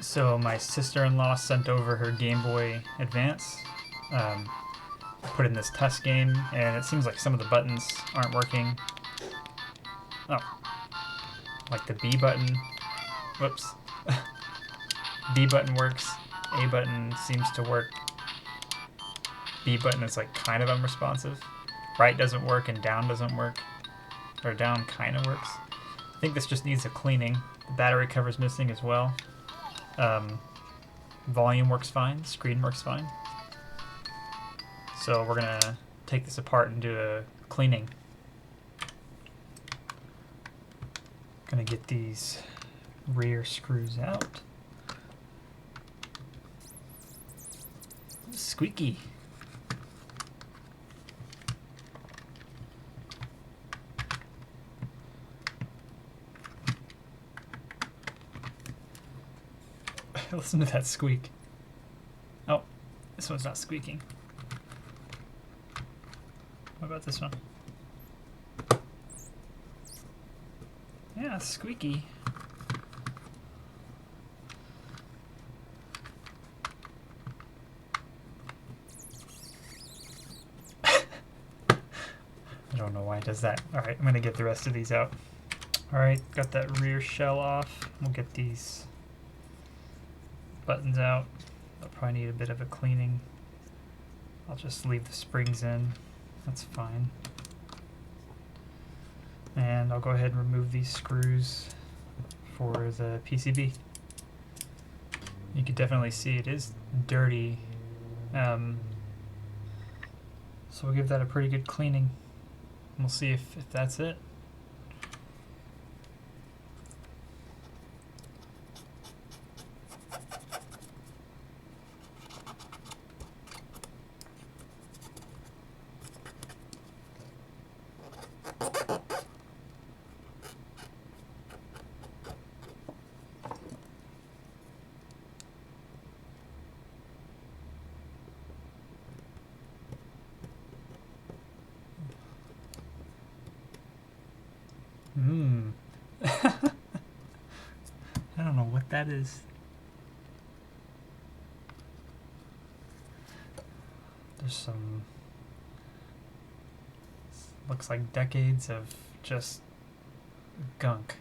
So my sister-in-law sent over her Game Boy Advance. Put in this test game, and it seems like some of the buttons aren't working. Oh, like the B button. Whoops. B button works. A button seems to work. B button is like kind of unresponsive. Right doesn't work and down doesn't work. Or down kind of works. I think this just needs a cleaning. The battery cover's missing as well. Volume works fine. Screen works fine. So we're gonna take this apart and do a cleaning. Gonna get these rear screws out. Squeaky. Listen to that squeak. Oh, this one's not squeaking. What about this one? Yeah, it's squeaky. I don't know why it does that. Alright, I'm going to get the rest of these out. Alright, got that rear shell off. We'll get these buttons out. They'll probably need a bit of a cleaning. I'll just leave the springs in. That's fine. And I'll go ahead and remove these screws for the PCB. You can definitely see it is dirty. So we'll give that a pretty good cleaning. We'll see if that's it. I don't know what that is. There's some... looks like decades of just gunk.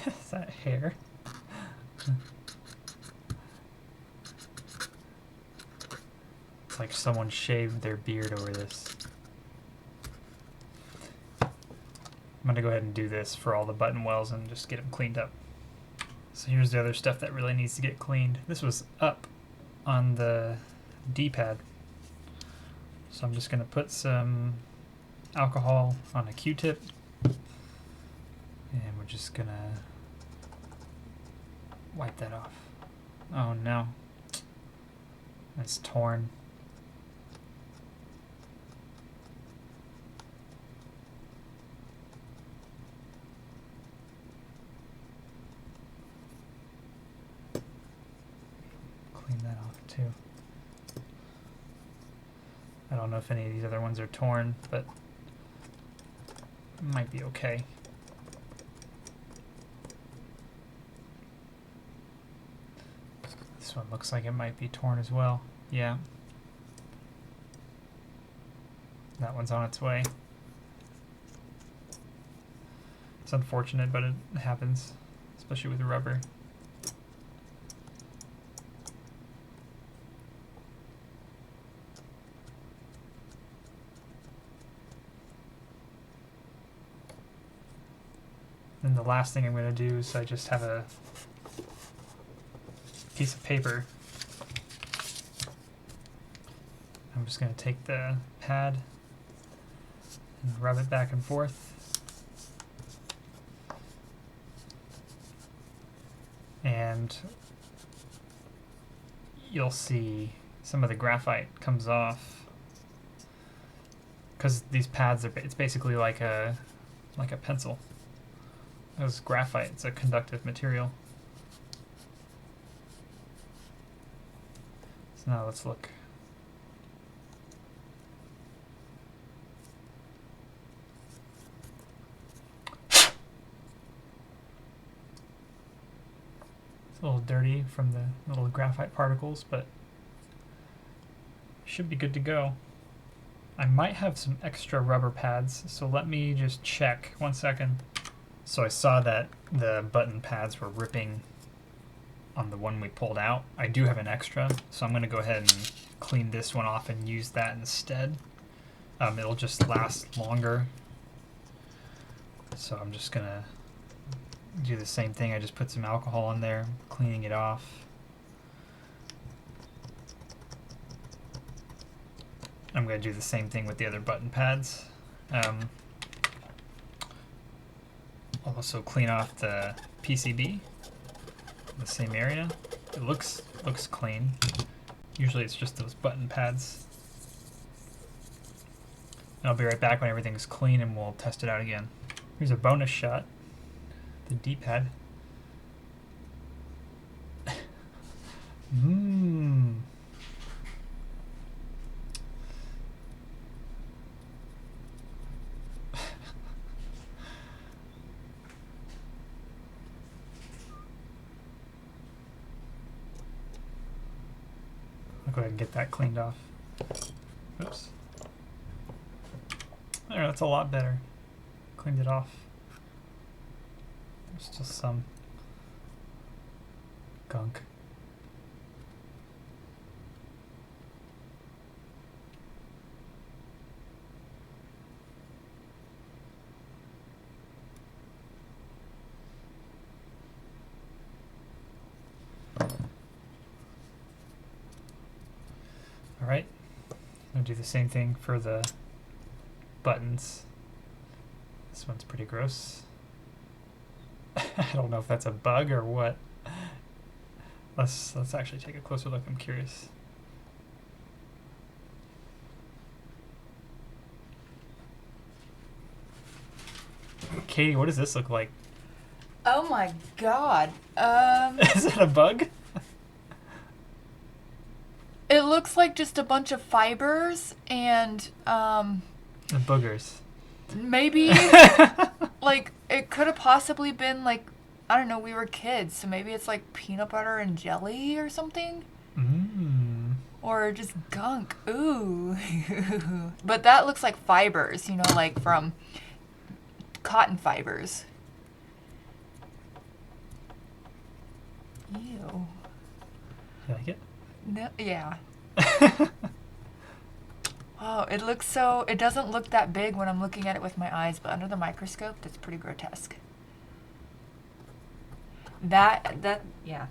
Is that hair? It's like someone shaved their beard over this. I'm gonna go ahead and do this for all the button wells and just get them cleaned up. So here's the other stuff that really needs to get cleaned. This was up on the D-pad. So I'm just gonna put some alcohol on a Q-tip. And we're just gonna wipe that off. Oh no. It's torn. Clean that off too. I don't know if any of these other ones are torn, but it might be okay. This one looks like it might be torn as well. Yeah. That one's on its way. It's unfortunate, but it happens, especially with rubber. And the last thing I'm going to do is I just have a piece of paper. I'm just going to take the pad and rub it back and forth. And you'll see some of the graphite comes off because these pads are, it's basically like a pencil. It was graphite. It's a conductive material. So now let's look. It's a little dirty from the little graphite particles, but should be good to go. I might have some extra rubber pads, so let me just check. 1 second. So I saw that the button pads were ripping on the one we pulled out. I do have an extra, so I'm going to go ahead and clean this one off and use that instead. It'll just last longer. So I'm just going to do the same thing. I just put some alcohol in there, cleaning it off. I'm going to do the same thing with the other button pads. I'll also clean off the PCB in the same area. It looks clean. Usually it's just those button pads. And I'll be right back when everything's clean and we'll test it out again. Here's a bonus shot. The D-pad. Mmm. I'll go ahead and get that cleaned off. Oops. There, that's a lot better. Cleaned it off. There's still some gunk. Alright, I'll do the same thing for the buttons. This one's pretty gross. I don't know if that's a bug or what. Let's actually take a closer look. I'm curious. Katie, what does this look like? Oh my god. Is that a bug? It looks like just a bunch of fibers and The boogers. maybe like it could have possibly been like, I don't know, we were kids, so maybe it's like peanut butter and jelly or something. Mmm. Or just gunk. Ooh. But that looks like fibers, you know, like from cotton fibers. Ew. You like it? No, yeah. Oh, it looks so, it doesn't look that big when I'm looking at it with my eyes, but under the microscope, that's pretty grotesque. Yeah.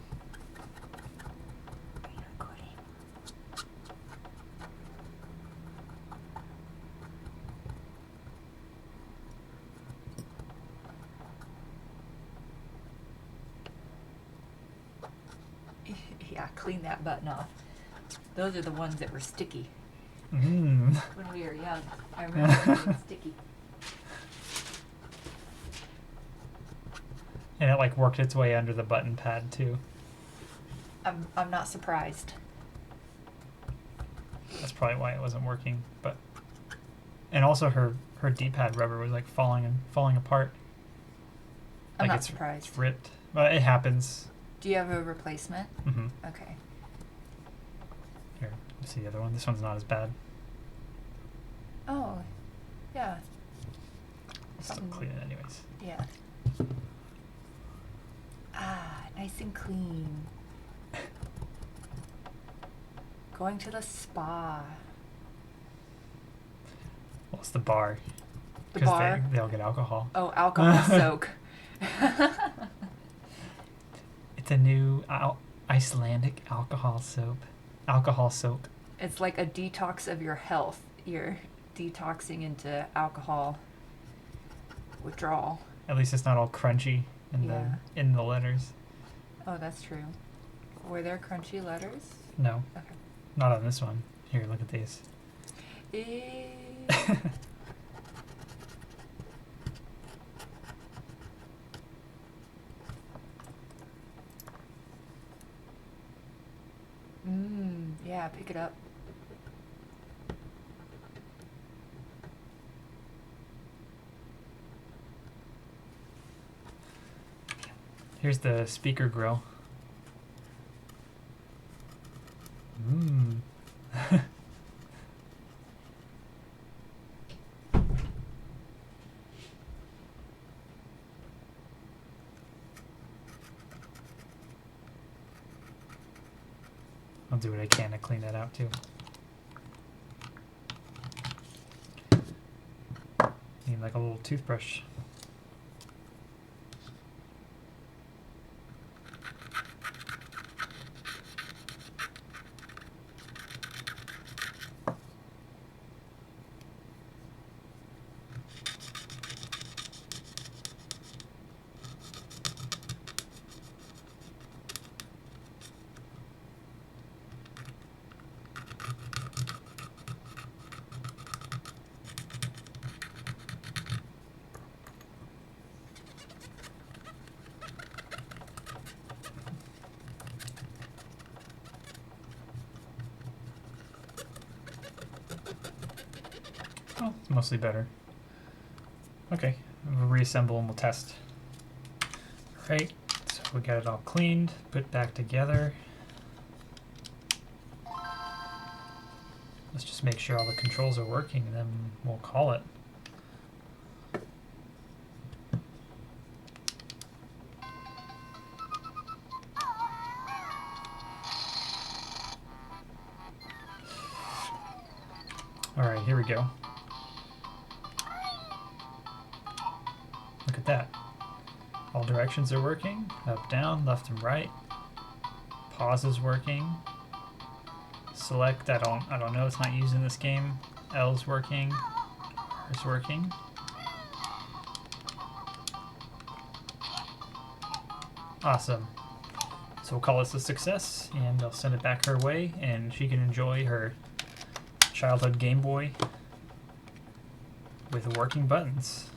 Yeah, clean that button off. Those are the ones that were sticky Mmm. when we were young. I remember them being sticky. And it like worked its way under the button pad too. I'm not surprised. That's probably why it wasn't working. But and also her D-pad rubber was like falling apart. I'm Like not it's surprised. It's ripped. But it happens. Do you have a replacement? Mm-hmm. Okay. Here, you see the other one? This one's not as bad. Oh, yeah. Still clean it anyways. Yeah. Ah, nice and clean. Going to the spa. Well, it's the bar. The 'Cause bar? they all get alcohol. Oh, alcohol soak. It's a new Icelandic alcohol soap. Alcohol soap. It's like a detox of your health. You're detoxing into alcohol withdrawal. At least it's not all crunchy Yeah. in the letters. Oh, that's true. Were there crunchy letters? No, Okay. not on this one. Here, look at these. Yeah, pick it up. Here's the speaker grill. Mmm. I'll do what I can to clean that out too. Need like a little toothbrush. Oh, it's mostly better. Okay, we'll reassemble and we'll test. Alright, so we got it all cleaned, put back together. Let's just make sure all the controls are working and then we'll call it. Alright, here we go. Look at that. All directions are working. Up, down, left and right. Pause is working. Select, I don't know, it's not used in this game. L's working. R is working. Awesome. So we'll call this a success and I'll send it back her way and she can enjoy her childhood Game Boy with working buttons.